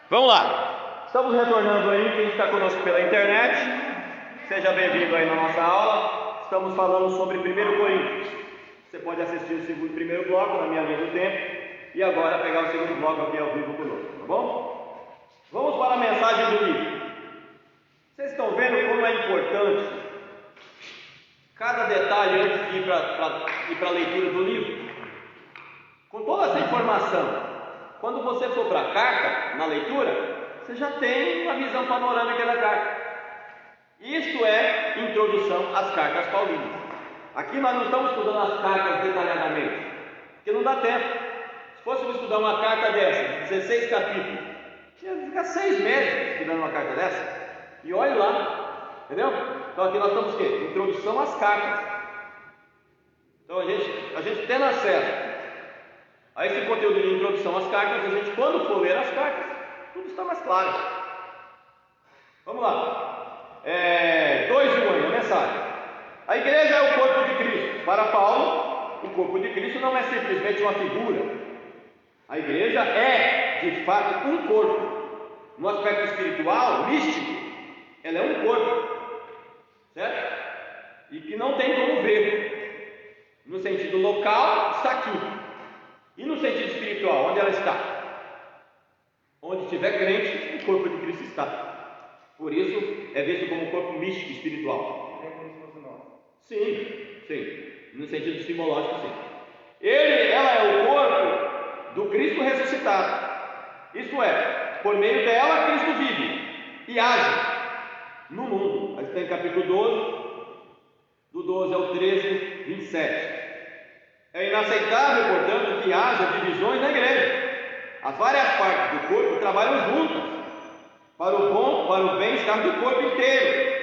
Vamos lá, estamos retornando aí, quem está conosco pela internet, seja bem-vindo aí na nossa aula. Estamos falando sobre 1 Coríntios. Você pode assistir o primeiro bloco na minha linha do tempo e agora pegar o segundo bloco aqui ao vivo conosco, tá bom? Vamos para a mensagem do livro. Vocês estão vendo como é importante cada detalhe antes de ir para a leitura do livro? Com toda essa informação, quando você for para a carta, na leitura, você já tem uma visão panorâmica da carta. Isto é introdução às cartas paulinas. Aqui nós não estamos estudando as cartas detalhadamente, porque não dá tempo. Se fôssemos estudar uma carta dessa, 16 capítulos, ia ficar 6 meses estudando uma carta dessa. E olhe lá, entendeu? Então aqui nós estamos o quê? Introdução às cartas. Então a gente tendo acesso a esse conteúdo de introdução às cartas, a gente, quando for ler as cartas, tudo está mais claro. Vamos lá. 2:1 aí, a mensagem. A igreja é o corpo de Cristo. Para Paulo, o corpo de Cristo não é simplesmente uma figura. A igreja é, de fato, um corpo. No aspecto espiritual, místico, ela é um corpo, certo? E que não tem como ver. No sentido local, está aqui. E no sentido espiritual, onde ela está? Onde tiver crente, o corpo de Cristo está. Por isso, é visto como um corpo místico espiritual. Sim. No sentido simbológico, sim. Ela é o corpo do Cristo ressuscitado. Isto é, por meio dela, Cristo vive e age no mundo. Aí está em capítulo 12, do 12 ao 13, 27. É inaceitável, portanto, que haja divisões na igreja. As várias partes do corpo trabalham juntas para o bem-estar do corpo inteiro.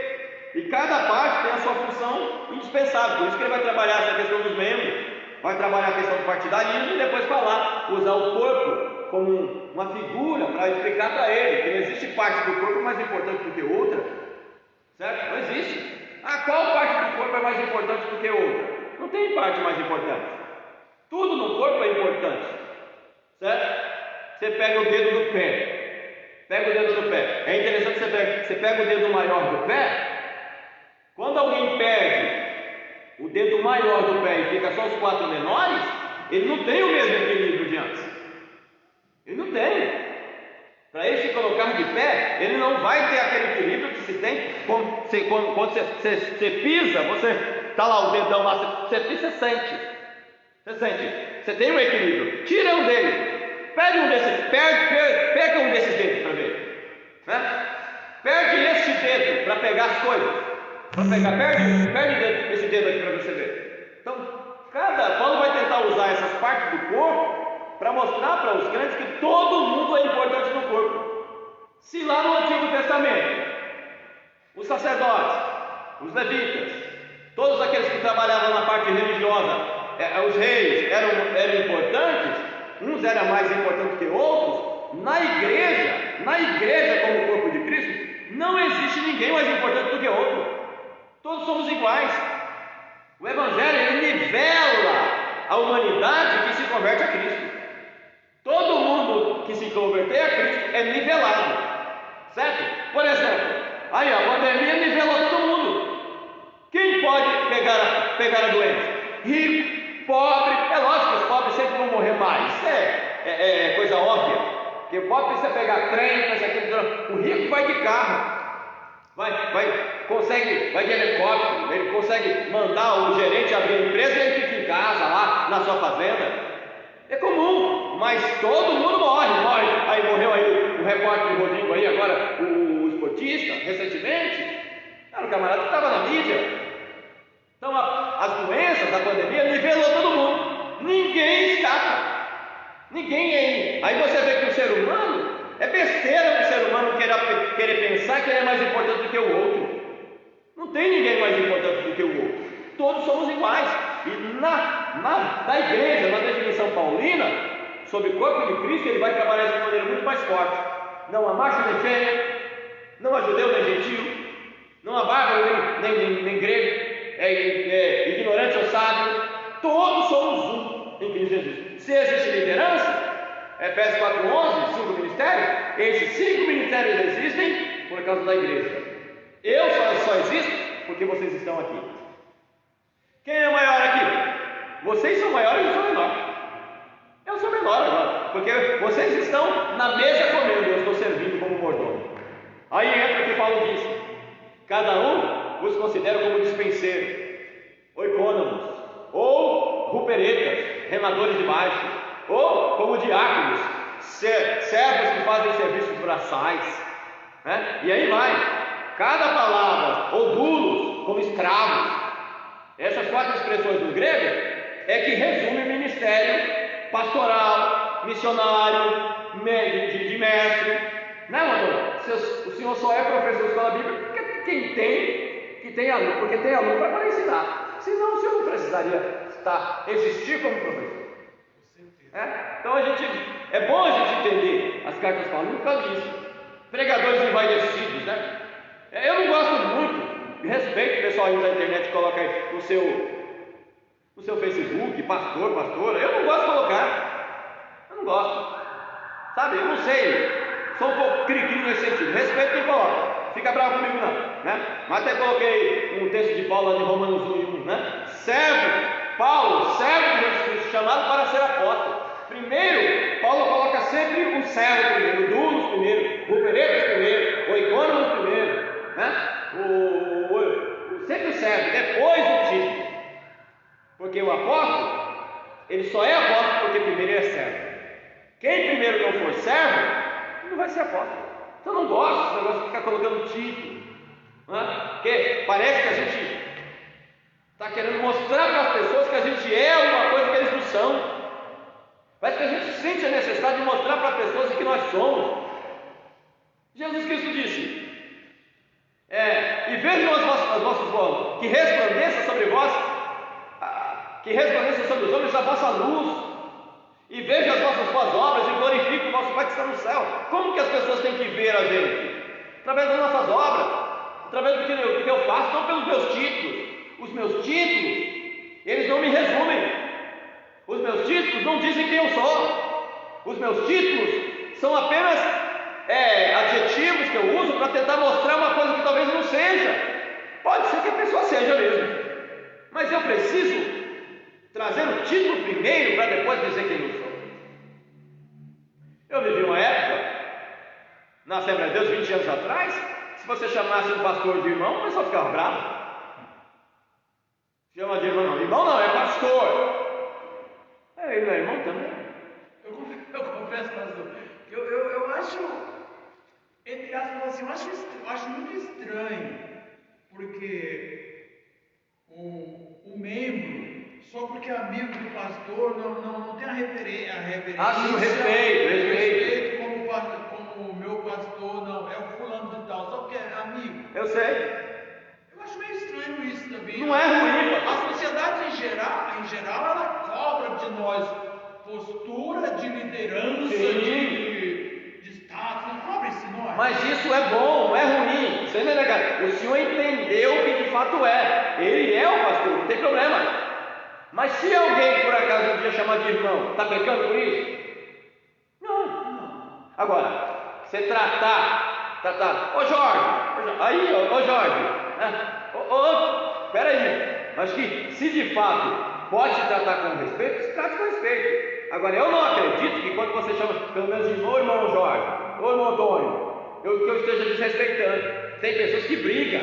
E cada parte tem a sua função indispensável. Por isso que ele vai trabalhar essa questão dos membros, vai trabalhar a questão do partidarismo e depois usar o corpo como uma figura para explicar para ele que não existe parte do corpo mais importante do que outra. Certo? Não existe. Qual parte do corpo é mais importante do que outra? Não tem parte mais importante. Tudo no corpo é importante, certo? Você pega o dedo do pé, é interessante que você pega o dedo maior do pé. Quando alguém perde o dedo maior do pé e fica só os 4 menores, ele não tem o mesmo equilíbrio de antes. Ele não tem. Para ele se colocar de pé, ele não vai ter aquele equilíbrio que se tem quando você pisa, você está lá o dedão lá, você pisa, você sente. Você tem um equilíbrio. Tira um dele, pega um desses dedos para ver, né? Perde este dedo para pegar as coisas, perde esse dedo aqui para você ver. Então, Paulo vai tentar usar essas partes do corpo para mostrar para os crentes que todo mundo é importante no corpo. Se lá no Antigo Testamento os sacerdotes, os levitas, todos aqueles que trabalhavam na parte religiosa, os reis eram importantes, uns eram mais importantes que outros. Na igreja como corpo de Cristo, não existe ninguém mais importante do que outro. Todos somos iguais. O Evangelho, ele nivela a humanidade que se converte a Cristo. Todo mundo que se converter a Cristo é nivelado, certo? Por exemplo, a pandemia nivelou todo mundo. Quem pode pegar a doença? Rico, pobre. É lógico que os pobres sempre vão morrer mais. É coisa óbvia. Porque o pobre precisa pegar trem, o rico vai de carro, vai de helicóptero, ele consegue mandar o gerente abrir a empresa e ele fica em casa, lá na sua fazenda. É comum, mas todo mundo morre. Aí morreu aí o repórter de Rodrigo aí, agora o esportista, recentemente. Era um camarada que estava na mídia. Então as doenças da pandemia nivelou todo mundo. Ninguém escapa. Aí você vê que o ser humano, é besteira o ser humano querer pensar que ele é mais importante do que o outro. Não tem ninguém mais importante do que o outro. Todos somos iguais. E na igreja, na definição paulina, sobre o corpo de Cristo, ele vai trabalhar de maneira muito mais forte. Não há macho nem fêmea, não há judeu nem gentil, não há bárbaro nem grego, ignorante ou sábio. Todos somos um em Cristo Jesus. Se existe liderança, Efésios 4:11, 5 ministérios, esses 5 ministérios existem por causa da igreja. Eu só existo porque vocês estão aqui. Quem é maior aqui? Vocês são maiores e eu sou menor. Eu sou menor agora, porque vocês estão na mesa comendo, eu estou servindo como mordomo. Aí entra o que Paulo diz: cada um vos considera como dispenseiro, oicônomos, ou ruperetas, remadores de baixo, ou como diáconos, servos que fazem serviços braçais, né? E aí vai. Cada palavra, ou dulos, como escravos. Essas 4 expressões do grego é que resume o ministério pastoral, missionário, de mestre, né, pastor? O senhor só é professor de escola bíblica porque tem aluno, para ensinar. Senão o senhor não precisaria existir como professor. Então é bom a gente entender as cartas Paulinas por causa disso. Pregadores envaidecidos, né? Eu não gosto muito, respeito o pessoal aí na internet que coloca aí no seu Facebook, pastora, eu não gosto de colocar, eu não gosto, sabe, eu não sei, sou um pouco cri-cri nesse sentido, respeito quem coloca, fica bravo comigo não, né? Mas até coloquei um texto de Paulo lá de Romanos 1:1, né? Paulo, servo de Jesus Cristo, chamado para ser apóstolo. Primeiro, Paulo coloca sempre o servo primeiro, o dulos primeiro, o ruperetas primeiro, o icônomos primeiro, né? Sempre o servo, depois o título. Porque o apóstolo, ele só é apóstolo porque primeiro ele é servo. Quem primeiro não for servo, não vai ser apóstolo. Então eu não gosto desse negócio de ficar colocando título, né? Porque parece que a gente está querendo mostrar para as pessoas que a gente é alguma coisa que eles não são. Parece que a gente sente a necessidade de mostrar para as pessoas o que nós somos. Jesus Cristo disse: e vejam as vossas vozes, que resplandeça sobre vós, que resplandeça sobre os homens a vossa luz, e vejam as vossas boas obras, e glorifiquem o vosso Pai que está no céu. Como que as pessoas têm que ver a gente? Através das nossas obras, através do que eu faço, não pelos meus títulos. Os meus títulos, eles não me resumem. Os meus títulos não dizem quem eu sou. Os meus títulos são apenas adjetivos que eu uso para tentar mostrar uma coisa que talvez não seja. Pode ser que a pessoa seja mesmo, mas eu preciso trazer o título primeiro para depois dizer quem eu sou. Eu vivi uma época na Assembleia de Deus 20 anos atrás. Se você chamasse um pastor de irmão, o pessoal ficava bravo. Chama de irmão não, é pastor. Ele não é irmão também? Eu confesso, pastor, que eu acho, entre aspas, assim, eu acho muito estranho, porque o membro, só porque é amigo do pastor, não tem a reverência. Acho respeito. Como o meu pastor, não, é o fulano de tal, só porque é amigo. Eu sei. Eu acho meio estranho isso também. Não é ruim. A sociedade em geral, ela cobra de nós postura de liderança, de status, não cobra isso, não é? Mas isso é bom, não é ruim. Você não é negado. O senhor entendeu o que de fato é. Ele é o pastor, não tem problema. Mas se alguém por acaso um dia chamar de irmão, está pecando por isso? Não. Agora, você tratar, ô Jorge, peraí, acho que se de fato pode se tratar com respeito, se trata com respeito. Agora, eu não acredito que quando você chama, pelo menos irmão Jorge, ou irmão Antônio, que eu esteja desrespeitando. Tem pessoas que brigam.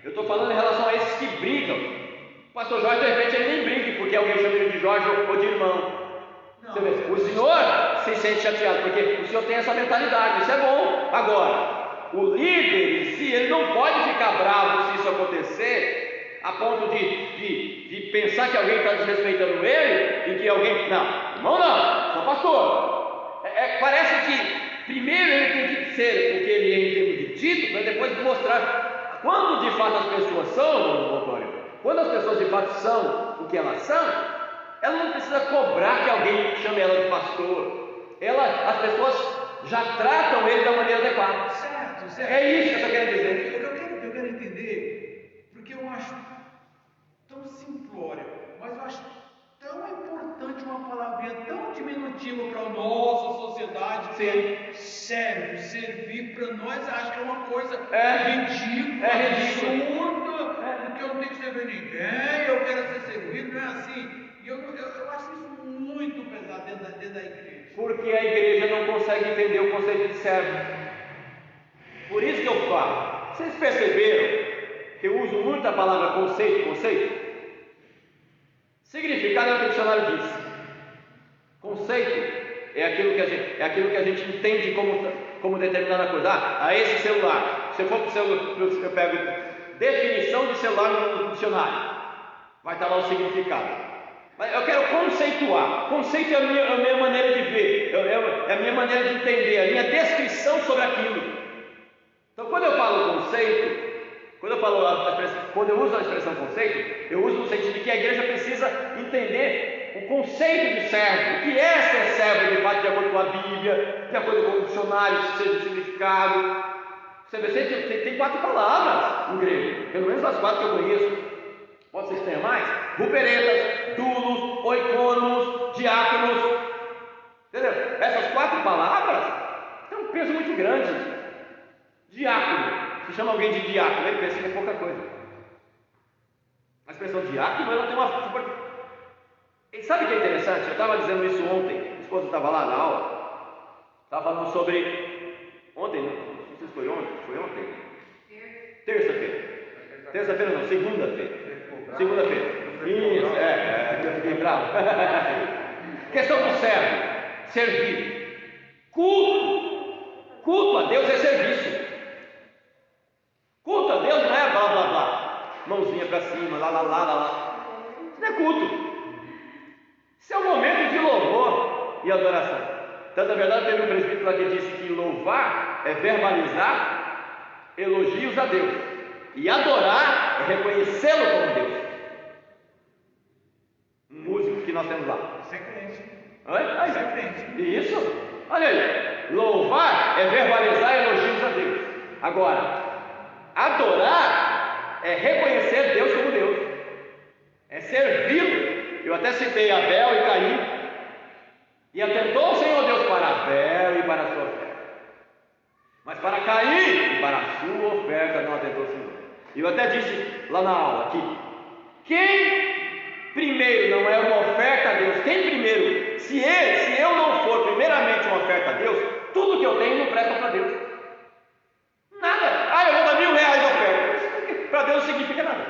Eu estou falando em relação a esses que brigam. O pastor Jorge, de repente, ele nem briga porque alguém chama ele de Jorge ou de irmão. Você vê, o senhor se sente chateado porque o senhor tem essa mentalidade, isso é bom. Agora, o líder em si, ele não pode ficar bravo se isso acontecer, a ponto de pensar que alguém está desrespeitando ele e que alguém. Não, sou pastor. Parece que primeiro ele tem que ser o que ele é em termos de título, para depois mostrar quando de fato as pessoas são, Antônio, quando as pessoas de fato são o que elas são. Ela não precisa cobrar que alguém chame ela de pastor. As pessoas já tratam ele da maneira adequada. Certo. É isso que eu estou querendo dizer. Eu quero entender, porque eu acho tão simplório, mas eu acho tão importante uma palavrinha tão diminutiva para a nossa sociedade. Sim. Servo. servir para nós, acho que é uma coisa ridícula, ridículo. absurda, porque eu não tenho que servir ninguém, eu quero ser servido, não é assim. E eu acho isso muito pesado dentro da igreja. Porque a igreja não consegue entender o conceito de servo. Por isso que eu falo. Vocês perceberam que eu uso muito a palavra conceito? Significado é o que o dicionário diz. Conceito é aquilo que a gente entende como determinada coisa. Esse celular. Se eu for para o celular, eu pego definição de celular no dicionário. Vai estar lá o significado. Mas eu quero conceituar. Conceito é a minha maneira de ver, é a minha maneira de entender, a minha descrição sobre aquilo. Então, quando eu falo conceito, quando eu uso a expressão conceito, eu uso no sentido de que a igreja precisa entender o conceito de servo. O que é ser servo de fato, de acordo com a Bíblia, de acordo com o dicionário, seja o significado. Você vê, tem 4 palavras no grego, pelo menos as 4 que eu conheço. Pode ser que tenha mais? Ruperetas, dulos, oicônomos, diáconos. Entendeu? Essas 4 palavras têm um peso muito grande. Diácono. Se chama alguém de diácono, ele pensa que é pouca coisa. A expressão diácono, ela tem uma super... E sabe o que é interessante? Eu estava dizendo isso ontem, minha esposa estava lá na aula, estava falando sobre... Ontem, não sei se foi ontem? Terça-feira não, segunda-feira. Isso, eu fiquei bravo. Questão do servo, servir. Culto a Deus é serviço. Culto a Deus não é blá blá blá, mãozinha para cima, lá. Isso não é culto. Isso é um momento de louvor e adoração. Tanto na verdade teve um presbítero lá que disse que louvar é verbalizar elogios a Deus, e adorar é reconhecê-lo como Deus. Um músico que nós temos lá. Isso é crente. Isso é crente. Isso. Olha aí. Louvar é verbalizar elogios a Deus. Agora, adorar é reconhecer Deus como Deus. É servi-lo. Eu até citei Abel e Caim. E atentou o Senhor Deus para Abel e para a sua oferta. Mas para Caim e para a sua oferta não atentou o Senhor. E eu até disse lá na aula aqui: quem primeiro não é uma oferta a Deus, quem primeiro, se eu não for primeiramente uma oferta a Deus, tudo que eu tenho não presta para Deus. Nada. Eu vou dar R$1.000 de oferta. Para Deus não significa nada.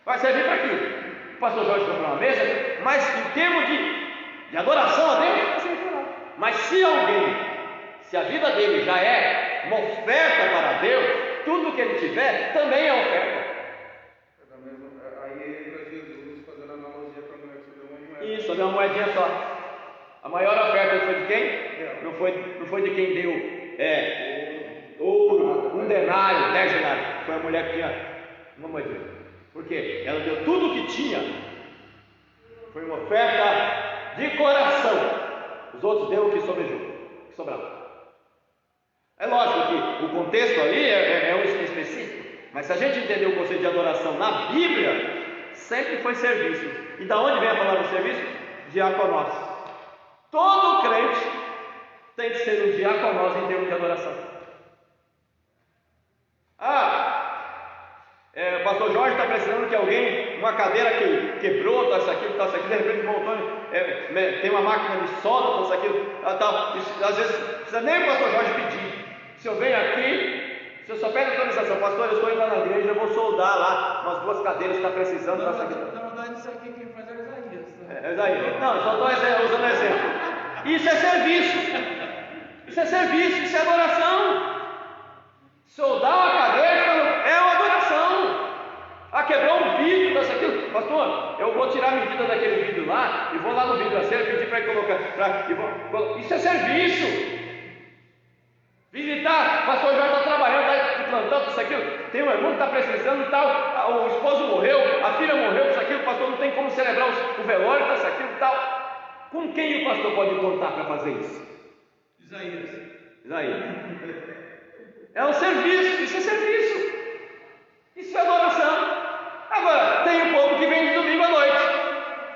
Vai servir para quê? O pastor Jorge comprou uma mesa, mas em termos de adoração a Deus, não serve para nada. Mas se a vida dele já é uma oferta para Deus, tudo que ele tiver também é oferta. Aí Jesus fazendo analogia para a mulher que deu uma moeda. Isso, deu uma moedinha só. A maior oferta foi de quem? Não foi de quem deu ouro, 1 denário, 10 denários. Foi a mulher que tinha uma moedinha. Por quê? Ela deu tudo o que tinha. Foi uma oferta de coração. Os outros deu o que sobrava. É lógico que o contexto ali é um específico, mas se a gente entender o conceito de adoração na Bíblia, sempre foi serviço. E da onde vem a palavra serviço? Diaconós. Todo crente tem que ser um diaconós em termos de adoração. O pastor Jorge está precisando que alguém, uma cadeira que quebrou, está isso aqui, de repente o Antônio tem uma máquina de solda, está isso aqui, tal. Às vezes não precisa nem o pastor Jorge pedir. Se eu venho aqui, se eu só pego autorização, pastor, eu estou indo lá na igreja, eu vou soldar lá umas 2 cadeiras que está precisando. Na verdade, isso aqui quem faz é o Isaías. Isaías. Não, só estou usando exemplo. Isso é serviço. Isso é serviço, isso é adoração. Soldar uma cadeira é uma adoração. Quebrou um vidro, isso aqui. Pastor, eu vou tirar a medida daquele vidro lá e vou lá no vidraceiro pedir para ele colocar. Isso é serviço. Visitar, o pastor Jorge está trabalhando, está de plantão, isso aqui. Tem um irmão que está precisando e tal. O esposo morreu, a filha morreu, isso aqui. O pastor não tem como celebrar o velório, isso aqui e tal. Com quem o pastor pode contar para fazer isso? Isaías. É um serviço, isso é serviço. Isso é adoração. Agora, tem um povo que vem de domingo à noite.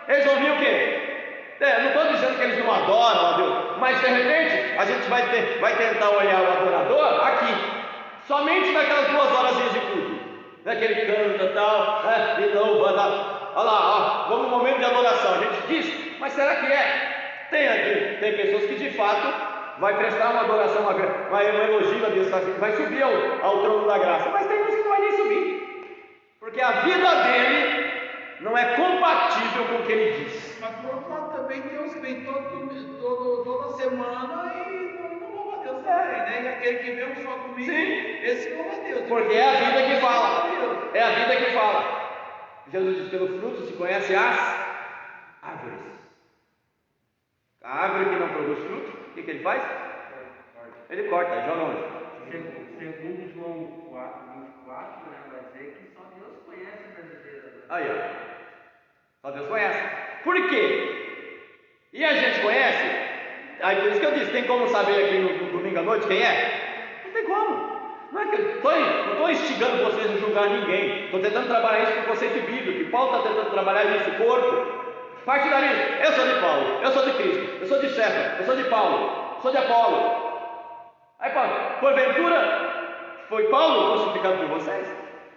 Eles vão vir o quê? Não estou dizendo que eles não adoram a Deus, mas de repente a gente vai tentar olhar o adorador somente naquelas 2 horas de culto, né, que ele canta e tal, né, e louva, olha lá, vamos no momento de adoração, a gente diz, mas será que é? Tem pessoas que de fato vai prestar uma adoração, uma elogio a Deus, vai subir ao trono da graça, mas tem uns que não vai nem subir, porque a vida dele não é compatível com o que ele diz. Mas por outro lado também tem uns que vêm toda semana e não louva a Deus também, né? E aquele que vem um só domingo, Sim. esse louva a Deus. Porque é a vida que fala. É a vida que fala. Jesus diz: pelo fruto se conhece as árvores. A árvore que não produz fruto, o que ele faz? Ele corta. Joga onde? Segundo João 4:24, né, vai dizer que só Deus conhece a verdadeira. Aí, ó. Só Deus conhece. Por quê? E a gente conhece? Aí por isso que eu disse: tem como saber aqui no domingo à noite quem é? Não tem como. Não é que não estou instigando vocês a julgar ninguém. Estou tentando trabalhar isso com o conceito bíblico. E Paulo está tentando trabalhar isso, corpo. Partidarismo. Eu sou de Paulo, eu sou de Cristo, eu sou de César, eu sou de Paulo, sou de Apolo. Aí Paulo, porventura foi Paulo crucificado por vocês?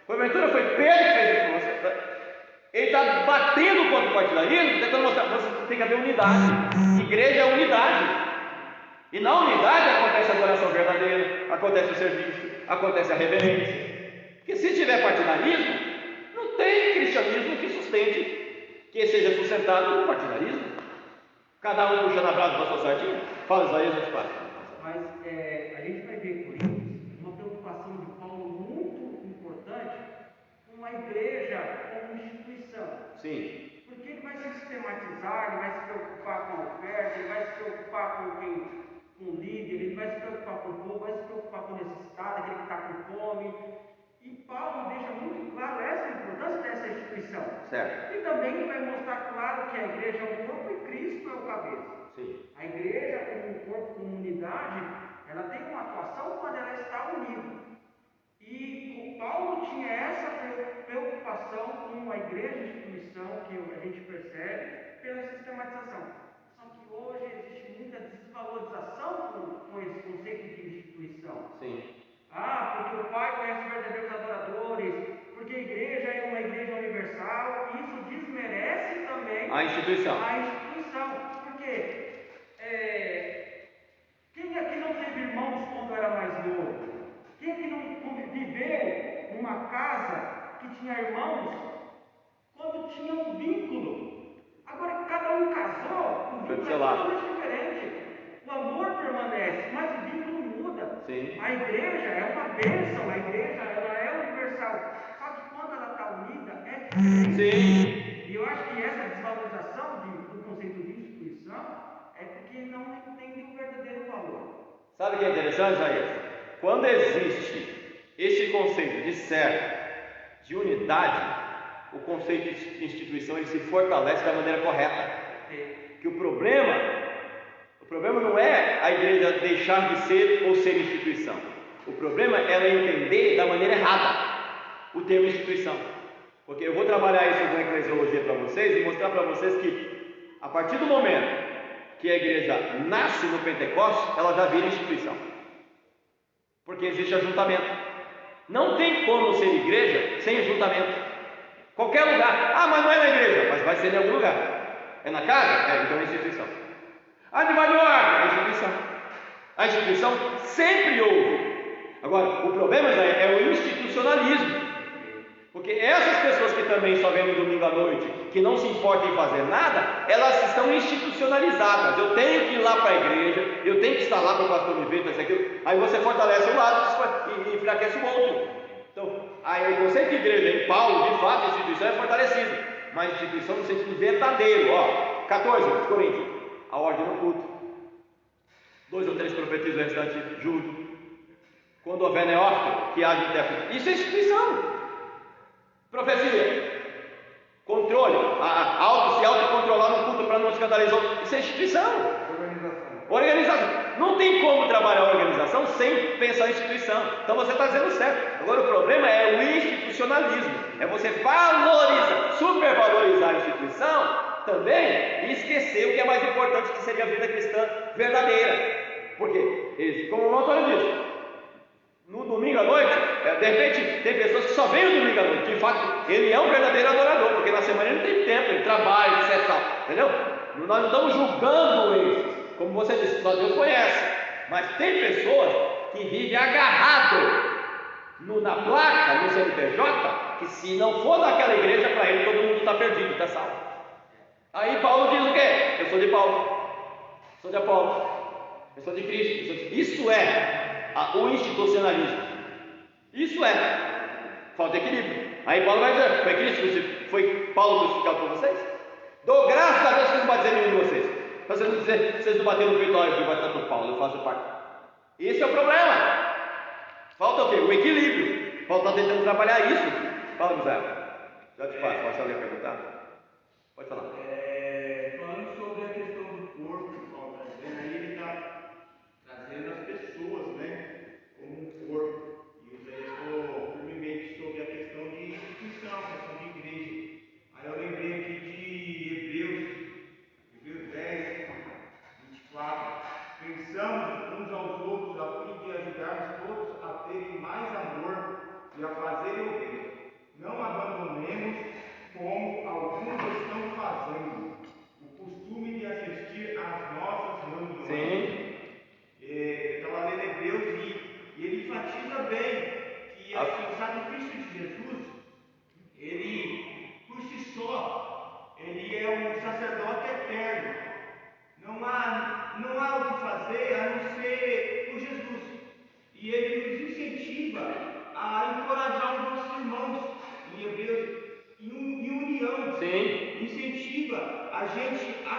Porventura foi Pedro que fez isso por vocês? Ele está batendo contra o partidarismo, tentando mostrar que você tem que haver unidade. Igreja é unidade. E na unidade acontece a adoração verdadeira, acontece o serviço, acontece a reverência. Porque se tiver partidarismo, não tem cristianismo que sustente, que seja sustentado no partidarismo. Cada um puxando a brasa para a sua sardinha. Fala isso aí, a gente faz. Mas a gente vai ver em Coríntios uma preocupação de Paulo muito importante com a igreja como instituição. Sim. Porque ele vai se sistematizar, ele vai se preocupar com a oferta, ele vai se preocupar com o líder, ele vai se preocupar com o povo, vai se preocupar com o necessitado, aquele que está com fome. E Paulo deixa muito claro essa importância dessa instituição. Certo. E também ele vai mostrar claro que a igreja é o corpo e Cristo é o cabeça. Sim. A igreja, como um corpo, como unidade, ela tem uma atuação quando ela está unida. E o Paulo tinha essa preocupação com a igreja instituição, que a gente percebe pela sistematização. Só que hoje existe muita desvalorização com esse conceito de instituição. Sim. Porque o Pai conhece os verdadeiros adoradores, porque a igreja é uma igreja universal, e isso desmerece também A instituição. Porque quem aqui não teve irmãos quando era mais novo? Quem aqui não viveu numa casa que tinha irmãos quando tinha um vínculo? Agora que cada um casou, o vínculo é totalmente diferente. O amor permanece, mas o vínculo muda. Sim. A igreja é uma bênção, a igreja ela é universal. Só que quando ela está unida, é diferente. Sim. E eu acho que essa desvalorização do conceito de instituição é porque não entende o verdadeiro valor. Sabe o que é interessante, Isaías? Quando existe esse conceito de certo, de unidade, o conceito de instituição ele se fortalece da maneira correta. Que o problema não é a igreja deixar de ser ou ser instituição. O problema é ela entender da maneira errada o termo instituição. Porque eu vou trabalhar isso com a eclesiologia para vocês e mostrar para vocês que a partir do momento que a igreja nasce no Pentecostes, ela já vira instituição. Porque existe ajuntamento. Não tem como ser igreja sem ajuntamento. Qualquer lugar. Mas não é na igreja, mas vai ser em algum lugar. É na casa? Então é instituição. Debaixo do ar, é instituição. A instituição sempre houve. Agora, o problema é o institucionalismo. Porque essas pessoas que também só vêm no domingo à noite, que não se importam em fazer nada, elas estão institucionalizadas. Eu tenho que ir lá para a igreja, eu tenho que estar lá para o pastor me ver, aquilo. Aí você fortalece um lado e enfraquece o outro. Então, aí o conceito de igreja em Paulo, de fato, a instituição é fortalecido. Mas instituição no sentido verdadeiro. 14 de Coríntios. A ordem no culto. 2 ou 3 profetizam o restante julgo. Quando houver neófito, que haja intérprete. Isso é instituição. Profecia, controle, se autocontrolar no culto para não escandalizar, isso é instituição. Organização. Não tem como trabalhar a organização sem pensar em instituição. Então você está dizendo certo. Agora o problema é o institucionalismo. É você valorizar, supervalorizar a instituição também e esquecer o que é mais importante, que seria a vida cristã verdadeira. Por quê? Como o Antônio disse, no domingo à noite De repente, tem pessoas que só vêm o domingo à noite. De fato, ele é um verdadeiro adorador, porque na semana ele não tem tempo, ele trabalha, etc. Tal, entendeu? Nós não estamos julgando eles, como você disse, só Deus conhece. Mas tem pessoas que vivem agarrado na placa, no CNPJ, que se não for daquela igreja, para ele todo mundo está perdido, está salvo. Aí Paulo diz o quê? Eu sou de Paulo, sou de Apolo, eu sou de Cristo. Isso é o institucionalismo. Isso é falta de equilíbrio. Aí Paulo vai dizer: foi Paulo crucificado por vocês? Dou graças a Deus que não batizei nenhum de vocês. Para vocês não dizer, vocês não bateram no peito, eu fui batizado por Paulo, eu faço parte. Esse é o problema. Falta o quê? O equilíbrio. Paulo está tentando trabalhar isso. Fala, José. Já te faço. Pode alguém perguntar? Pode falar. Falando sobre a questão do corpo, Paulo está dizendo aí, ele está trazendo as pessoas, né, como um corpo. E o Zé falou firmemente sobre a questão de instituição, a questão de igreja. Aí eu lembrei aqui de Hebreus 10, 24. Pensamos uns aos outros a fim de ajudarmos todos a terem mais amor e a fazerem o bem. Não abandonemos, como alguns estão fazendo, o costume de assistir às nossas reuniões. Sim. Eu estava lendo Hebreus e ele enfatiza bem que assim, o sacrifício de Jesus, ele por si só, ele é um sacerdote eterno. Não há o que fazer a não ser por Jesus. E ele nos incentiva a encorajar os nossos irmãos em Hebreus, em união. Sim. Incentiva a gente a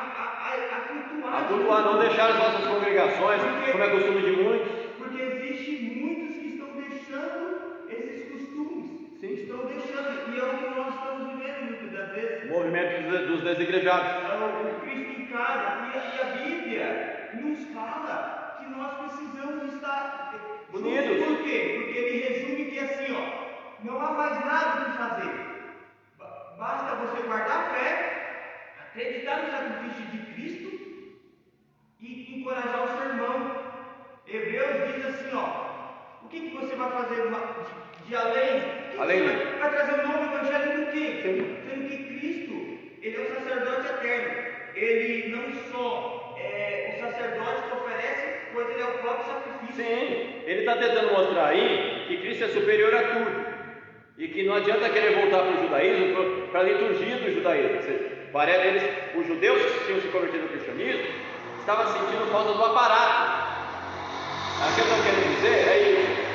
cultuar. A cultuar, não deixar as nossas congregações, como é costume de muitos. Porque existem muitos que estão deixando esses costumes. Sim. Estão deixando, e é o que nós estamos vivendo muitas das vezes. O movimento dos desigrejados. O Cristo em casa, e a Bíblia nos fala que nós precisamos estar unidos. Por quê? Porque ele resume que assim, não há mais nada o que fazer. Basta você guardar a fé, acreditar no sacrifício de Cristo e encorajar o seu irmão. Hebreus diz assim, o que você vai fazer de além? Você vai trazer um novo evangelho do quê? Sendo que Cristo, ele é o sacerdote eterno. Ele não só é o sacerdote que oferece, pois ele é o próprio sacrifício. Sim, ele está tentando mostrar aí que Cristo é superior a tudo. E que não adianta querer voltar para o judaísmo, para a liturgia do judaísmo. Ou seja, os judeus que tinham se convertido ao cristianismo estavam sentindo falta do aparato. O que eu estou querendo dizer é isso.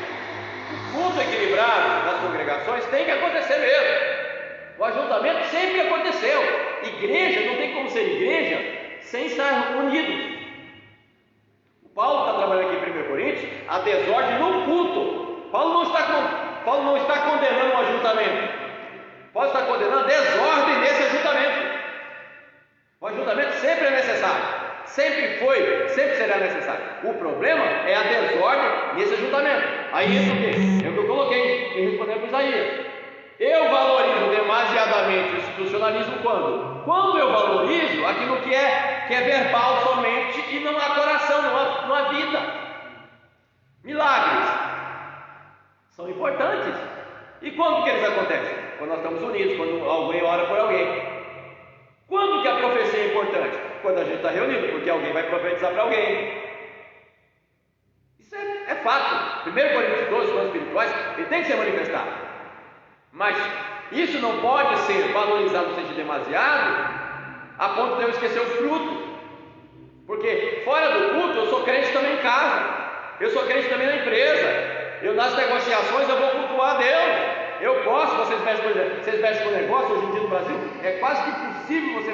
O culto equilibrado das congregações tem que acontecer mesmo. O ajuntamento sempre aconteceu. Igreja não tem como ser igreja sem estar unidos. O Paulo está trabalhando aqui em 1 Coríntios a desordem no culto. Paulo não está condenando um ajuntamento. Paulo está condenando a desordem nesse ajuntamento. O ajuntamento sempre é necessário. Sempre foi, sempre será necessário. O problema é a desordem nesse ajuntamento. Aí entra o quê? É o que eu coloquei em respondendo para Isaías. Eu valorizo demasiadamente o institucionalismo quando? Quando eu valorizo aquilo que é verbal somente e não há coração, não há vida. Milagres são importantes. E quando que eles acontecem? Quando nós estamos unidos, quando alguém ora por alguém. Quando que a profecia é importante? Quando a gente está reunido, porque alguém vai profetizar para alguém. Isso é fato. 1 Coríntios 12, os dons espirituais, ele tem que ser manifestado. Mas isso não pode ser valorizado sem demasiado, a ponto de eu esquecer o fruto. Porque fora do culto, eu sou crente também em casa. Eu sou crente também na empresa. Eu nas negociações eu vou cultuar a Deus. Eu posso, vocês mexem com negócio hoje em dia no Brasil, é quase que impossível você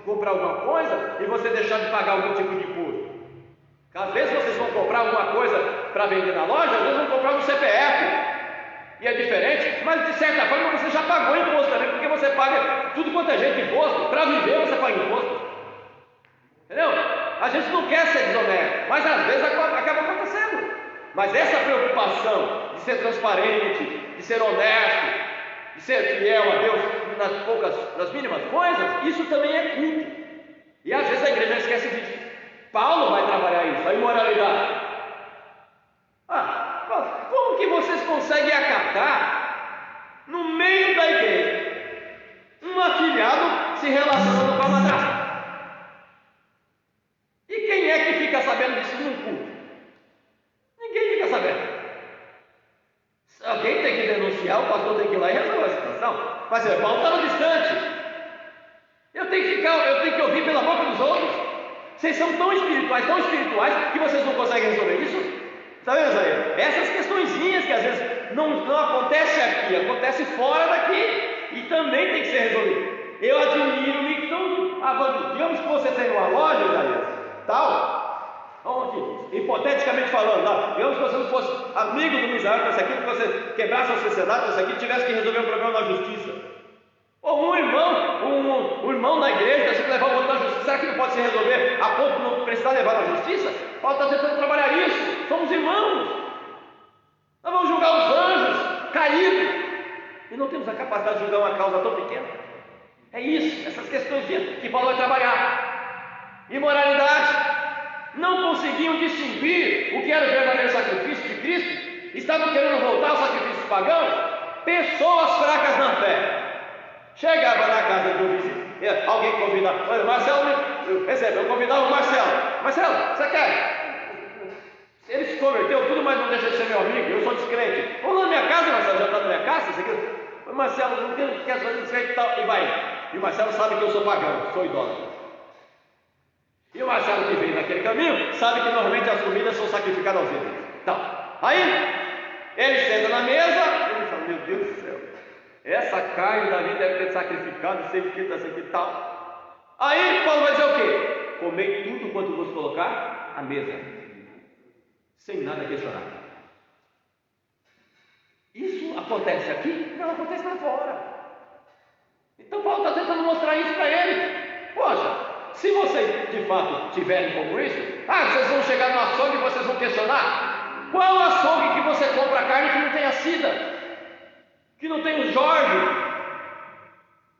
comprar alguma coisa e você deixar de pagar algum tipo de imposto. Às vezes vocês vão comprar alguma coisa para vender na loja, às vezes vão comprar no CPF. E é diferente, mas de certa forma você já pagou imposto também, porque você paga tudo quanto é jeito de imposto. Para viver você paga imposto. Entendeu? A gente não quer ser desonesto, mas às vezes acaba acontecendo. Mas essa preocupação de ser transparente, de ser honesto, de ser fiel a Deus nas mínimas coisas, isso também é culto. E às vezes a igreja esquece disso. Paulo vai trabalhar isso, a imoralidade. Como que vocês conseguem acatar no meio da igreja um afilhado se relacionando com a madrasta? E quem é que fica sabendo disso num culto? Ninguém fica sabendo. Alguém tem que denunciar, o pastor tem que ir lá e resolver a situação. Mas Paulo estava distante. Eu tenho que ouvir pela boca dos outros. Vocês são tão espirituais, que vocês não conseguem resolver isso? Está vendo, Isaías? Essas questõezinhas que às vezes não acontece aqui, acontece fora daqui. E também tem que ser resolvido. Eu admiro o Micton. Digamos que você tem uma loja, Isaías, tal. Vamos aqui, hipoteticamente falando, tá? Digamos que você não fosse amigo do Misael com isso aqui, que você quebrasse a sociedade com isso aqui, tivesse que resolver um problema na justiça. Ou um irmão na igreja, você levar o outro na justiça, será que não pode se resolver a ponto de não precisar levar na justiça? Paulo está tentando trabalhar isso. Somos irmãos. Nós vamos julgar os anjos caídos e não temos a capacidade de julgar uma causa tão pequena. É isso, essas questões que Paulo vai trabalhar. Imoralidade. Não conseguiam distinguir o que era o verdadeiro sacrifício de Cristo, estavam querendo voltar aos sacrifícios pagãos. Pessoas fracas na fé. Chegava na casa de um vizinho, alguém convidava, olha, Marcelo, eu convidava o Marcelo, você quer? Ele se converteu, tudo, mas não deixa de ser meu amigo, eu sou descrente. Vamos na minha casa, Marcelo, já está na minha casa? Marcelo, não quer fazer descrente e tal, e vai. E o Marcelo sabe que eu sou pagão, sou idólatra. E o Marcelo que veio naquele caminho, sabe que normalmente as comidas são sacrificadas aos ídolos. Então, aí, ele senta na mesa, ele fala, meu Deus do céu, essa carne Davi deve ter sacrificado, sei o que, e tal. Aí, Paulo vai dizer o quê? Comei tudo quanto vos colocar à mesa, sem nada questionar. Isso acontece aqui? Não, acontece lá fora. Então, Paulo está tentando mostrar isso para ele. Poxa, se vocês de fato tiverem como isso, vocês vão chegar no açougue e vocês vão questionar. Qual açougue que você compra carne que não tem a Cida? Que não tem o Jorge?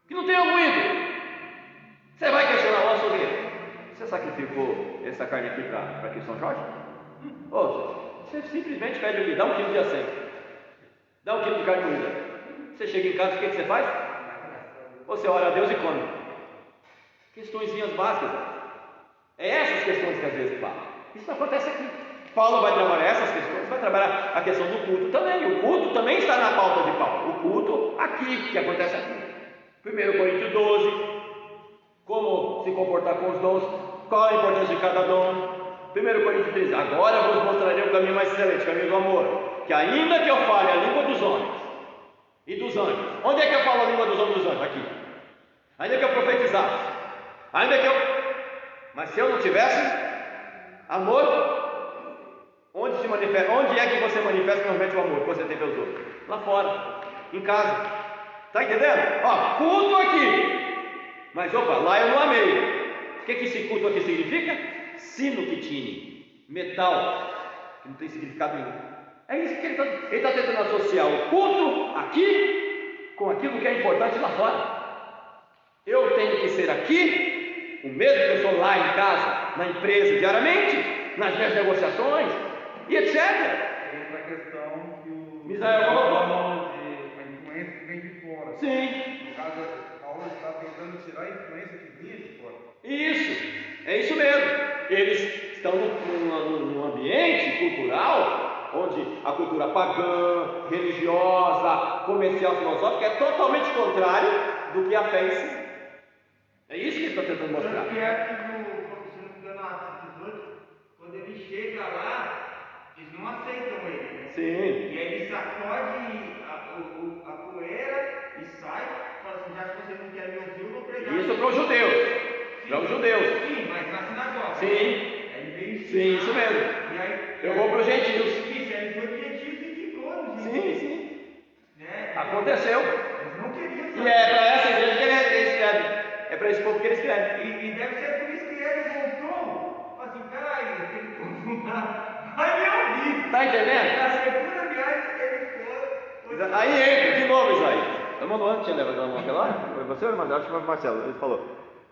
Que não tem o Guido? Você vai questionar o açougueiro? Você sacrificou essa carne aqui para aqui São Jorge? Ou você simplesmente pede o que? Dá 1 quilo de acém. Dá 1 quilo de carne moída. Você chega em casa, o que você faz? Você ora a Deus e come. Questõezinhas básicas. É essas questões que às vezes falam. Isso não acontece aqui. Paulo vai trabalhar essas questões, vai trabalhar a questão do culto também. O culto também está na pauta de Paulo. O culto aqui, que acontece aqui. 1 Coríntios 12, como se comportar com os dons, qual a importância de cada dom. 1 Coríntios 13, agora vos mostrarei o caminho mais excelente, o caminho do amor. Que ainda que eu fale a língua dos homens e dos anjos, onde é que eu falo a língua dos homens e dos anjos? Aqui. Ainda que eu profetizasse, mas se eu não tivesse amor, onde se manifesta? Onde é que você manifesta normalmente o amor que você tem pelos outros? Lá fora, em casa. Está entendendo? Culto aqui, mas lá eu não amei. O que esse culto aqui significa? Sino que tine, metal, que não tem significado nenhum. É isso que ele está tentando associar o culto aqui com aquilo que é importante lá fora. Eu tenho que ser aqui o mesmo que eu sou lá em casa, na empresa, diariamente, nas minhas negociações e etc. Entra a questão que o Misael colocou de a influência que vem de fora. Sim. No caso, Paulo está tentando tirar a influência que vinha de fora. Isso, é isso mesmo. Eles estão num ambiente cultural onde a cultura pagã, religiosa, comercial, filosófica é totalmente contrário do que a fé em si. É isso que ele está tentando mostrar. Tanto que é que se não me engano, Atos 18, quando ele chega lá, eles não aceitam ele, né? Sim. E aí ele sacode a poeira e sai, fala assim, já que vocês não querem me ouvir, eu vou pregar. Isso para os judeus. Para os judeus. Sim, mas na sinagoga. Sim. Aí veio Sim, isso mesmo. E aí, Eu vou para os gentios. Isso, aí foi para os gentios e ficou nos Sim, gentios. sim. Né? Aconteceu. Eles não queriam E é para essa igreja que ele escreve. É para esse povo que ele escreve. E deve ser por isso que ele voltou. Assim, peraí, aquele povo lá vai me ouvir. Está entendendo? Na segunda viagem ele foi. Aí entra, de novo, Isaías. Eu mandou antes, tinha levantado a mão aquela hora? Foi você ou o Marcelo? Acho que foi o Marcelo, ele falou.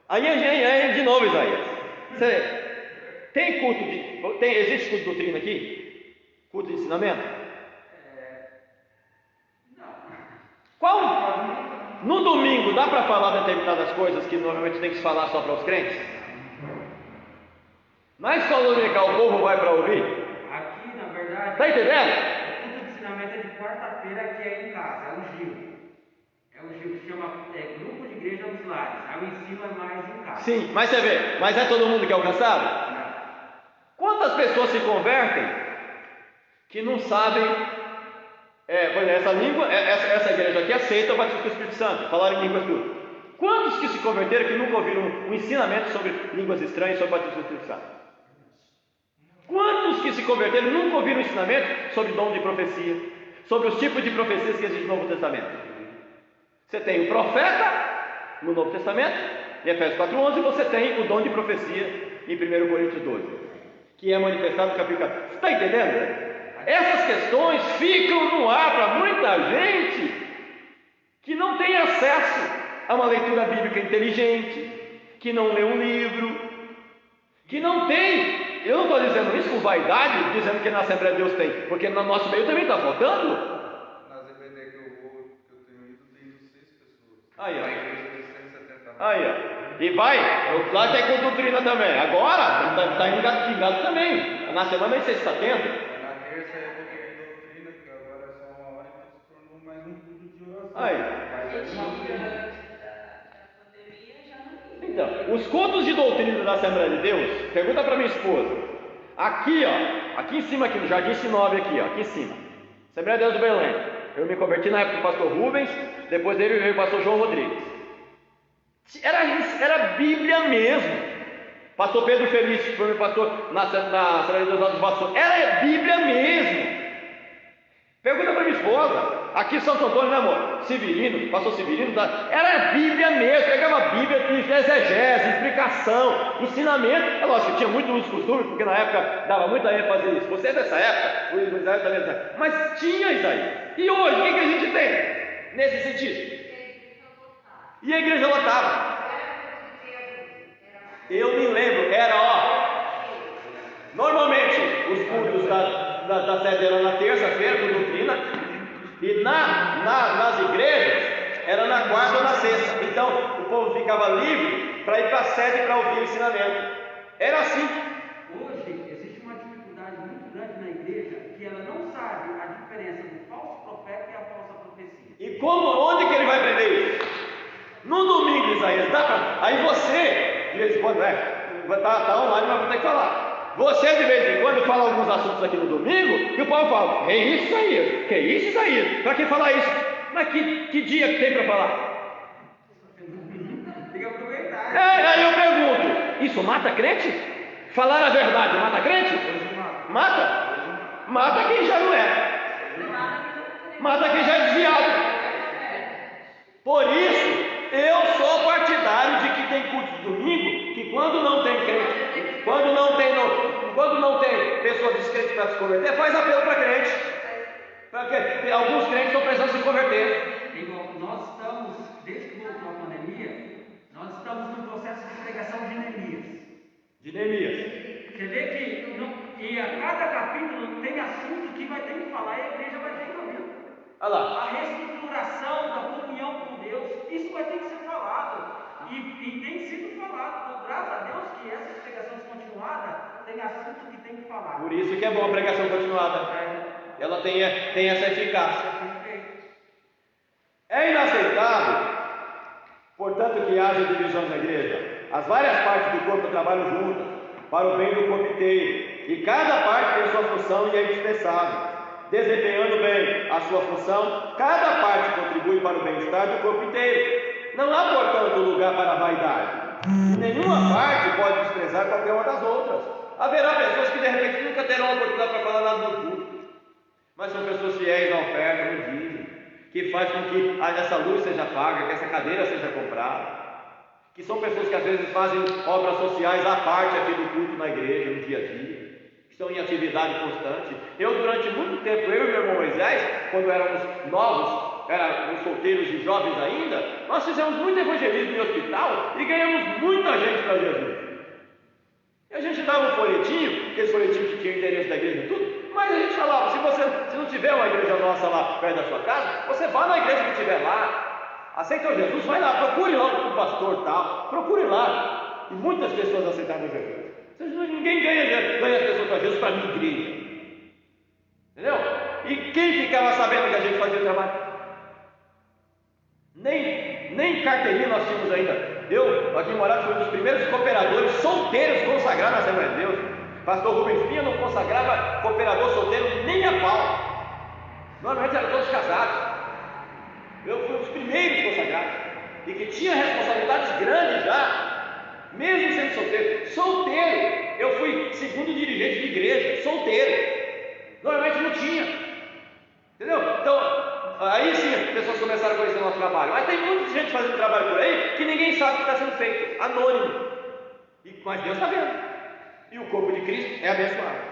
Aí de novo, Isaías. Tem culto existe culto de doutrina aqui? Culto de ensinamento? domingo dá para falar determinadas coisas que normalmente tem que se falar só para os crentes? Na escola dominical o povo vai para ouvir? Aqui, na verdade, Está entendendo? o culto de ensinamento é de quarta-feira, que é em casa, é o GIL. É o GIL que chama Grupo de Igreja Auxiliares. Aí o ensino é mais em casa. Sim, mas você vê, mas é todo mundo que é alcançado? Quantas pessoas se convertem que não sabem, essa língua, essa igreja aqui aceita o batismo com o Espírito Santo, falaram em línguas tudo. Quantos que se converteram que nunca ouviram um ensinamento sobre línguas estranhas, sobre o batismo com o Espírito Santo? Quantos que se converteram nunca ouviram um ensinamento sobre dom de profecia, sobre os tipos de profecias que existem no Novo Testamento? Você tem o profeta no Novo Testamento, em Efésios 4:11, você tem o dom de profecia em 1 Coríntios 12, que é manifestado no capítulo 14. Você está entendendo? Essas questões ficam no ar para muita gente que não tem acesso a uma leitura bíblica inteligente, que não lê um livro, que não tem. Eu não estou dizendo isso com vaidade, dizendo que na Assembleia de Deus tem, porque no nosso meio também está faltando. Na ZBD que eu tenho ido, tem 6 pessoas. Aí, ó. Na igreja tem 170. Aí, ó. E vai, lá tem com doutrina também. Agora está engatilhado também. Na semana você está tendo. Na terça é doutrina, que agora é só uma hora, então se tornou mais um culto de oração. Aí. Então, os cultos de doutrina da Assembleia de Deus, pergunta para minha esposa. Aqui, ó, aqui em cima, aqui no Jardim Sinop, aqui, ó, aqui em cima. Assembleia de Deus do Belém. Eu me converti na época do pastor Rubens, depois dele veio o pastor João Rodrigues. Era Bíblia mesmo. Pastor Pedro Felício, que foi meu pastor na Assembleia de Deus lá do Vassoura. Era Bíblia mesmo. Pergunta para minha esposa. Aqui em Santo Antônio, né, amor? Severino, pastor Severino, era a Bíblia mesmo. Pegava a Bíblia, tinha exegese, explicação, ensinamento. É lógico que tinha muito uso e costume, porque na época dava muita ênfase nisso. Você é dessa época, o Isaías também é dessa época. Mas tinha isso aí. E hoje, o que a gente tem nesse sentido? E a igreja lotava. Eu me lembro, normalmente os cultos da sede eram na terça-feira, com doutrina, e nas igrejas era na quarta ou na sexta. Então o povo ficava livre para ir para a sede para ouvir o ensinamento. Era assim. Hoje existe uma dificuldade muito grande na igreja, que ela não sabe a diferença do falso profeta e a falsa profecia. E onde que ele vai aprender isso? No domingo, Isaías, dá para. Aí você, de vez em quando, tá online, mas vou ter que falar. Você, de vez em quando, fala alguns assuntos aqui no domingo, e o povo fala: que isso, Isaías? Que isso, Isaías? Para que falar isso? Mas que dia que tem para falar? Tem que aproveitar. Aí eu pergunto: isso mata crente? Falar a verdade mata crente? Mata? Mata quem já não é. Mata quem já é desviado. Por isso, eu sou partidário de que tem culto de domingo, que quando não tem crente, quando não tem pessoa descrente para se converter, faz apelo para crente. Porque alguns crentes estão precisando se converter. Igual, nós estamos, desde que voltou a pandemia, nós estamos no processo de pregação de Neemias. De Neemias. Você vê que a cada capítulo tem assunto que vai ter que falar e a igreja vai ter que ouvir. Olha lá. A reestruturação da comunhão com Deus, isso vai ter que ser falado. E tem sido falado. Então, graças a Deus que essas pregações continuadas tem assunto que tem que falar. Por isso que é bom a pregação continuada. Ela tem essa eficácia. É inaceitável, portanto, que haja divisões na igreja. As várias partes do corpo trabalham juntas para o bem do corpo inteiro, e cada parte tem sua função e é indispensável. Desempenhando bem a sua função, cada parte contribui para o bem-estar do corpo inteiro. Não há, portanto, lugar para a vaidade. Nenhuma parte pode desprezar qualquer uma das outras. Haverá pessoas que de repente nunca terão a oportunidade para falar nada no culto, mas são pessoas fiéis à oferta, no dízimo, que faz com que essa luz seja paga, que essa cadeira seja comprada, que são pessoas que às vezes fazem obras sociais à parte aqui do culto na igreja, no dia a dia, que estão em atividade constante. Eu, durante muito tempo, eu e meu irmão Moisés, quando éramos novos, éramos solteiros e jovens ainda, nós fizemos muito evangelismo em hospital e ganhamos muita gente para Jesus. E a gente dava um folhetinho, aqueles folhetinhos que tinham endereço da igreja e tudo, mas a gente falava: se não tiver uma igreja nossa lá perto da sua casa, você vá na igreja que estiver lá. aceitou Jesus, vai lá, procure lá o pastor tal, procure lá. E muitas pessoas aceitaram Jesus. Ninguém ganha as pessoas para Jesus para a minha igreja. Entendeu? E quem ficava sabendo que a gente fazia o trabalho? Nem carteirinha nós tínhamos ainda. Eu, aqui em Morato, fui um dos primeiros cooperadores solteiros consagrados na Assembleia de Deus. Pastor Rubens Pinha não consagrava cooperador solteiro nem a pau. Normalmente eram todos casados. Eu fui um dos primeiros consagrados e que tinha responsabilidades grandes já, mesmo sendo solteiro. Solteiro, eu fui segundo dirigente de igreja, solteiro. Normalmente não tinha, entendeu? Então, aí sim as pessoas começaram a conhecer o nosso trabalho. Mas tem muita gente fazendo trabalho por aí que ninguém sabe o que está sendo feito, anônimo. Mas Deus está vendo. E o corpo de Cristo é abençoado.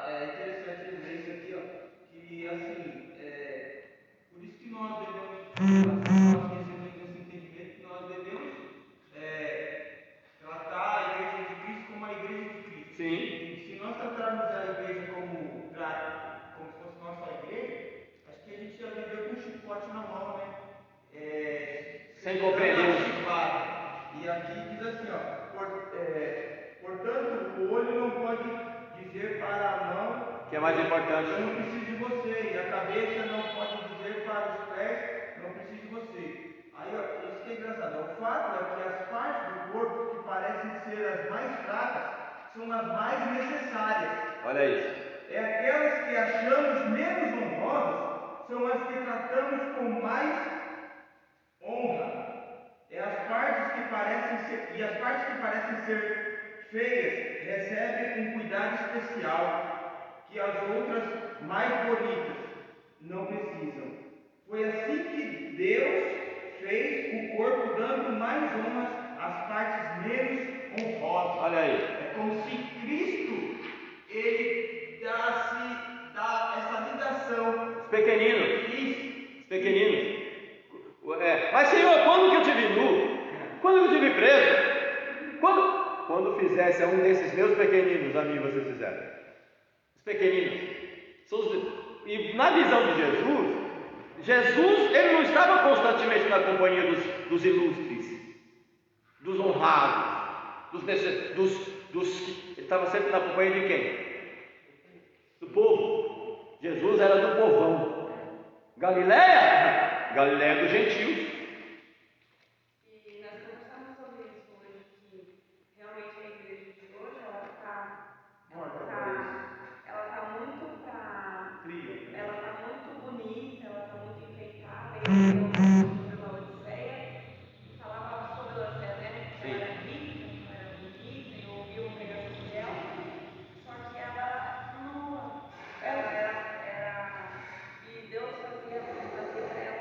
É interessante ver isso aqui, ó, que assim, por isso que nós devemos, esse entendimento que nós devemos tratar a igreja de Cristo como a igreja de Cristo. Sim. E se nós tratarmos a igreja como se fosse nossa igreja, acho que a gente já viveu com um chicote na mão, né? Sem compreender. E aqui diz assim, ó, portanto, o olho não pode dizer para a mão Que é mais importante. eu não preciso de você, e a cabeça não pode dizer para os pés, eu não preciso de você. Aí, ó, isso que é engraçado. O fato é que as partes do corpo que parecem ser as mais fracas são as mais necessárias. Olha isso. É aquelas que achamos menos honrosas, são as que tratamos com mais honra. As partes que parecem ser feias recebem um cuidado especial que as outras mais bonitas não precisam. Foi assim que Deus fez o corpo, dando mais honra às partes menos honrosas. Olha aí. É como se Cristo ele dá essa ligação. Os pequeninos. Isso. Os pequeninos. Mas Senhor, quando que eu te vi nu? Quando que eu te vi preso? Quando fizesse a um desses meus pequeninos, a mim vocês fizeram. Os pequeninos. E na visão de Jesus, ele não estava constantemente na companhia dos ilustres, dos honrados, ele estava sempre na companhia de quem? Do povo. Jesus era do povão. Galiléia dos gentios. E nós conversamos sobre isso hoje, que realmente a igreja de hoje, ela está muito bonita, ela está muito enfeitada. Sobre a Laodiceia, e falava sobre a Laodiceia, né? Ela era rica, ela era bonita, eu ouvi uma pregação dela, só que ela não, e Deus fazia para ela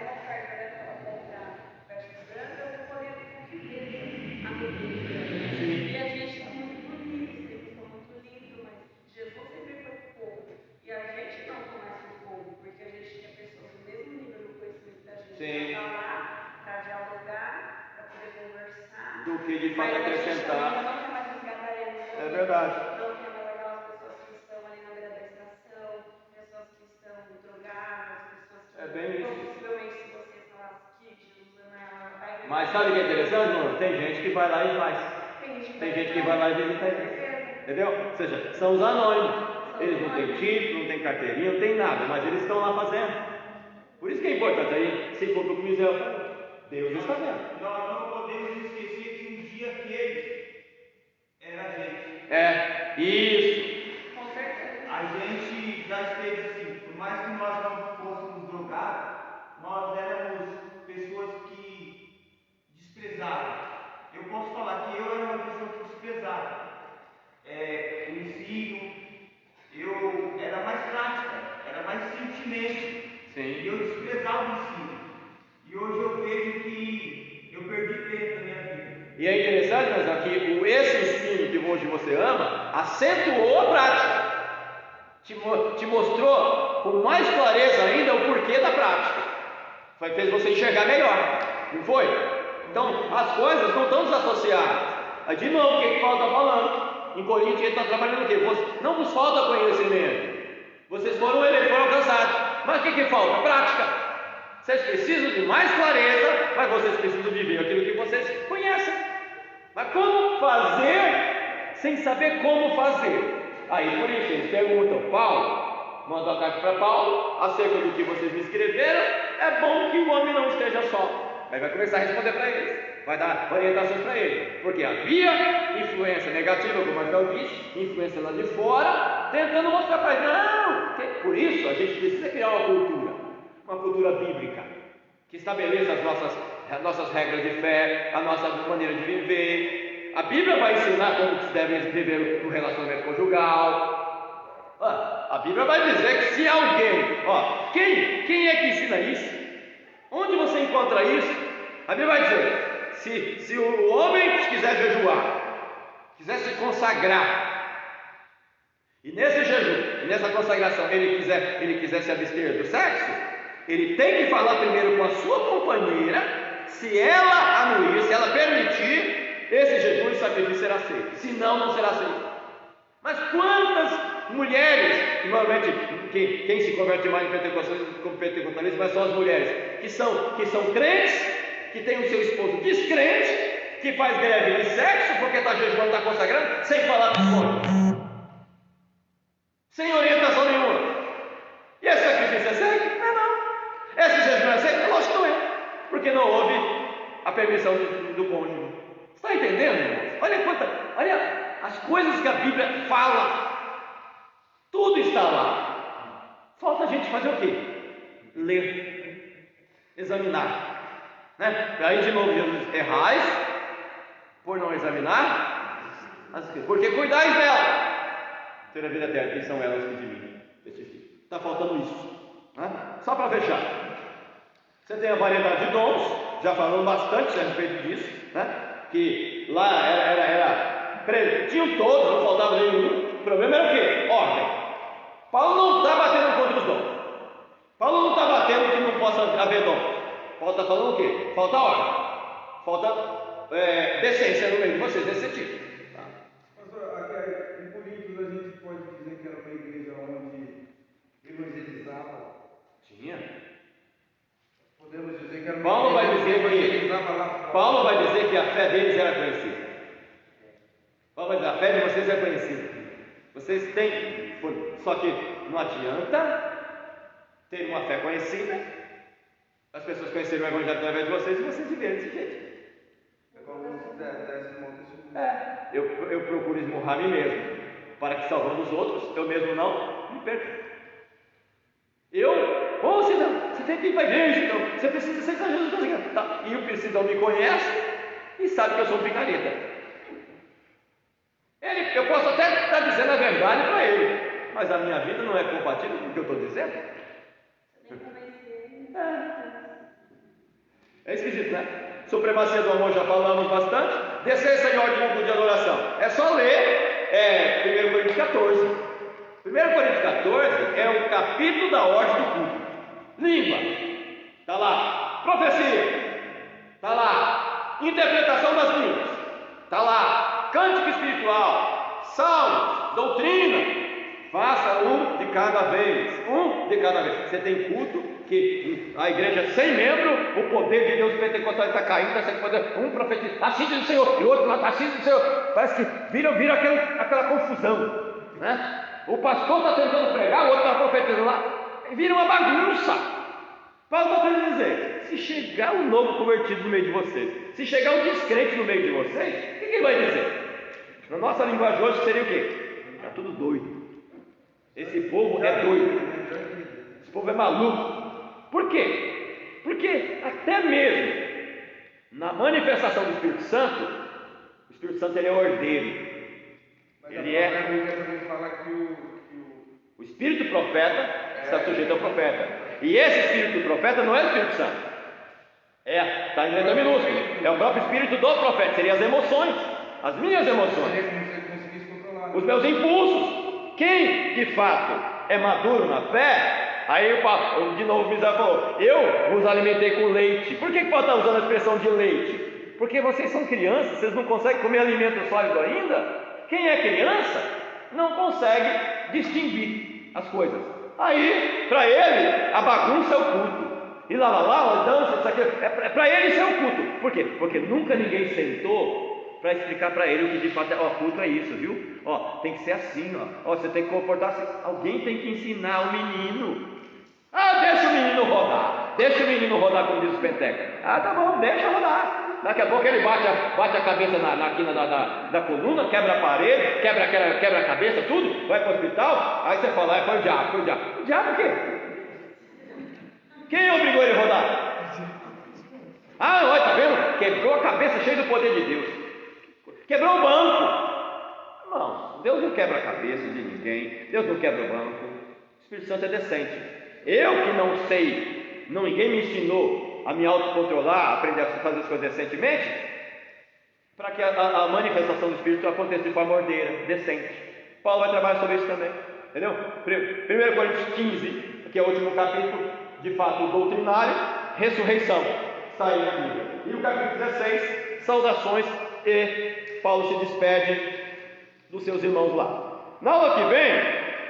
uma oferta, né? Ela compra vestes brancas para poder viver a beleza. E a gente está muito bonito, eles estão muito lindos, mas Jesus sempre foi povo. E a gente não começa o povo, porque a gente tinha pessoas do mesmo nível do conhecimento da gente para lá, para dialogar, para poder conversar. Do que de fato acrescentar. Não tem mais os gadarenos. É verdade. Não tem mais aquelas pessoas que estão ali na beira da estação, pessoas que estão drogadas, pessoas que possivelmente, se você falasse que Jesus ama ela, vai ver. Mas sabe o que é interessante, irmão? Tem gente que vai lá e faz. Tem gente que vai lá e visita a igreja. Entendeu? Ou seja, são os anônimos. Eles não têm título, não têm carteirinha, não tem nada, mas eles estão lá fazendo. Por isso que é importante aí, se for para o Misael, Deus está vendo. Nós não podemos esquecer que um dia aquele era a gente. É, isso. Com certeza. A gente já esteve assim, por mais que nós não fôssemos drogados, nós éramos pessoas que desprezavam. Eu posso falar que eu era uma pessoa que desprezava o ensino, eu era mais prática, era mais sentimento. Sim. E eu desprezava o ensino. E hoje eu vejo que eu perdi tempo na minha vida. E é interessante, mas aqui, esse ensino que hoje você ama, acentuou a prática. Te mostrou com mais clareza ainda o porquê da prática. Fez você enxergar melhor, não foi? Então, as coisas não estão desassociadas. Aí, de novo, o que Paulo está falando? Em Coríntios, ele está trabalhando o quê? Não vos falta conhecimento. Vocês foram alcançados. Mas o que falta? Prática. Vocês precisam de mais clareza, mas vocês precisam viver aquilo que vocês conhecem. Mas como fazer sem saber como fazer? Aí por isso eles perguntam, Paulo, manda uma carta para Paulo, acerca do que vocês me escreveram, é bom que o homem não esteja só. Aí vai começar a responder para eles, vai dar orientações para ele, porque havia influência negativa, como o Marcelo disse, influência lá de fora, tentando mostrar para ele, não, por isso a gente precisa criar uma cultura bíblica, que estabeleça as nossas regras de fé, a nossa maneira de viver. A Bíblia vai ensinar como se deve viver no relacionamento conjugal. A Bíblia vai dizer que se alguém, quem é que ensina isso? Onde você encontra isso? A Bíblia vai dizer, se o homem quiser jejuar, quiser se consagrar, e nesse jejum, e nessa consagração, ele quiser se abster do sexo, ele tem que falar primeiro com a sua companheira, se ela anuir, se ela permitir, esse jejum e sacrifício será aceito, senão não será aceito. Mas quantas mulheres, normalmente quem se converte mais no pentecostalismo, mas são as mulheres que são crentes, que tem o seu esposo descrente, que faz greve de sexo porque está jejuando, está consagrando, sem falar com o cônjuge, sem orientação nenhuma. E esse sacrifício é aceito? Não. Esse jejum é aceito? Lógico que não é, porque não houve a permissão do cônjuge. Está entendendo, irmãos? Olha as coisas que a Bíblia fala, tudo está lá. Falta a gente fazer o quê? Ler, examinar, né? Aí de novo Jesus, errais por não examinar, porque cuidais dela, ter a vida eterna, e são elas que de mim testificam. Está faltando isso, né? Só para fechar, você tem a variedade de dons, já falamos bastante a respeito disso, né? Que lá tinham todos, não faltava nenhum. O problema era o quê? Ordem. Paulo não está batendo contra os dons. Paulo não está batendo que não possa haver dom. Paulo está falando o quê? Falta ordem, falta decência no meio de vocês, desse sentido. Pastor, em Coríntios a gente pode dizer que era uma igreja onde evangelizava. Tinha. Podemos dizer que era uma Paulo vai igreja dizer onde que evangelizava lá. Paulo vai dizer que a fé deles era conhecida. Paulo vai dizer, a fé de vocês é conhecida. Vocês têm, só que não adianta ter uma fé conhecida, as pessoas conheceram o Evangelho através de vocês e vocês viverem desse jeito. É como se desse uma testemunha. Eu procuro esmurrar a mim mesmo, para que salvando os outros, eu mesmo não me perca. Você tem que ir para a igreja, então, você precisa aceitar Jesus, tá? E o cristão me conhece e sabe que eu sou um picareta. Eu posso até estar dizendo a verdade para ele, mas a minha vida não é compatível com o que eu estou dizendo. É esquisito, né? Supremacia do amor já falamos bastante. Decência em ordem culto de adoração. É só ler 1 Coríntios 14. 1 Coríntios 14 é o capítulo da ordem do culto. Língua, está lá. Profecia, está lá. Interpretação das línguas, está lá. Cântico espiritual, salmos, doutrina. Faça um de cada vez. Você tem culto que a igreja sem membro, o poder de Deus pentecostal está caindo, está sendo poder. Um profetiza, assim diz o Senhor, e outro lá, assim diz o Senhor. Parece que vira aquela confusão, né? O pastor está tentando pregar, o outro está profetizando lá, vira uma bagunça. Paulo está querendo dizer, se chegar um novo convertido no meio de vocês, se chegar um descrente no meio de vocês, o que ele vai dizer? Na nossa linguagem hoje seria o quê? Está tudo doido. Esse povo é doido. Esse povo é maluco. Por quê? Porque até mesmo na manifestação do Espírito Santo, o Espírito Santo ele é ordeiro. Ele é. O Espírito profeta está sujeito ao profeta. E esse Espírito do profeta não é o Espírito Santo. Está em letra minúscula. É o próprio Espírito do profeta. Seriam as emoções, as minhas emoções, os meus impulsos. Quem de fato é maduro na fé, aí de novo o Misael falou, eu vos alimentei com leite. Por que Paulo está usando a expressão de leite? Porque vocês são crianças, vocês não conseguem comer alimento sólido ainda. Quem é criança não consegue distinguir as coisas. Aí, para ele, a bagunça é o culto. e lá, dança, isso aqui. É para ele isso é o culto. Por quê? Porque nunca ninguém sentou para explicar para ele o que de fato é. Ó, culto é isso, viu? Ó, tem que ser assim, ó, você tem que comportar assim. Alguém tem que ensinar o menino. Deixa o menino rodar, como diz o Penteca. Tá bom, deixa rodar. Daqui a pouco ele bate a cabeça na quina da coluna, quebra a parede, quebra a cabeça, tudo, vai para o hospital. Aí você fala, foi o diabo. O diabo o quê? Quem obrigou ele a rodar? Olha, tá vendo? Quebrou a cabeça, cheio do poder de Deus. Quebrou o banco. Irmãos, Deus não quebra a cabeça de ninguém. Deus não quebra o banco. O Espírito Santo é decente. Eu que não sei, ninguém me ensinou a me autocontrolar, aprender a fazer as coisas decentemente, para que a manifestação do Espírito aconteça de forma ordeira, decente. Paulo vai trabalhar sobre isso também, entendeu? 1 Coríntios 15, que é o último capítulo, de fato doutrinário, ressurreição, está aí na Bíblia. E o capítulo 16, saudações, e Paulo se despede dos seus irmãos lá. Na aula que vem,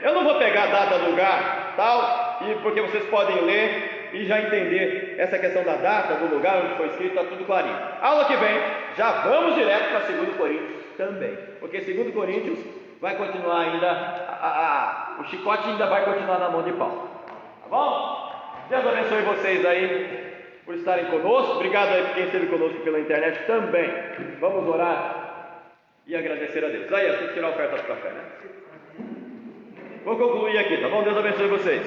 eu não vou pegar data, lugar, tal, porque vocês podem ler e já entender essa questão da data, do lugar onde foi escrito, está tudo clarinho. Aula que vem, já vamos direto para 2 Coríntios também, porque 2 Coríntios vai continuar ainda, o chicote ainda vai continuar na mão de Paulo, tá bom? Deus abençoe vocês aí por estarem conosco. Obrigado aí por quem esteve conosco pela internet também. Vamos orar e agradecer a Deus. Aí, tem que tirar a oferta do café, né? Vou concluir aqui, tá bom? Deus abençoe vocês.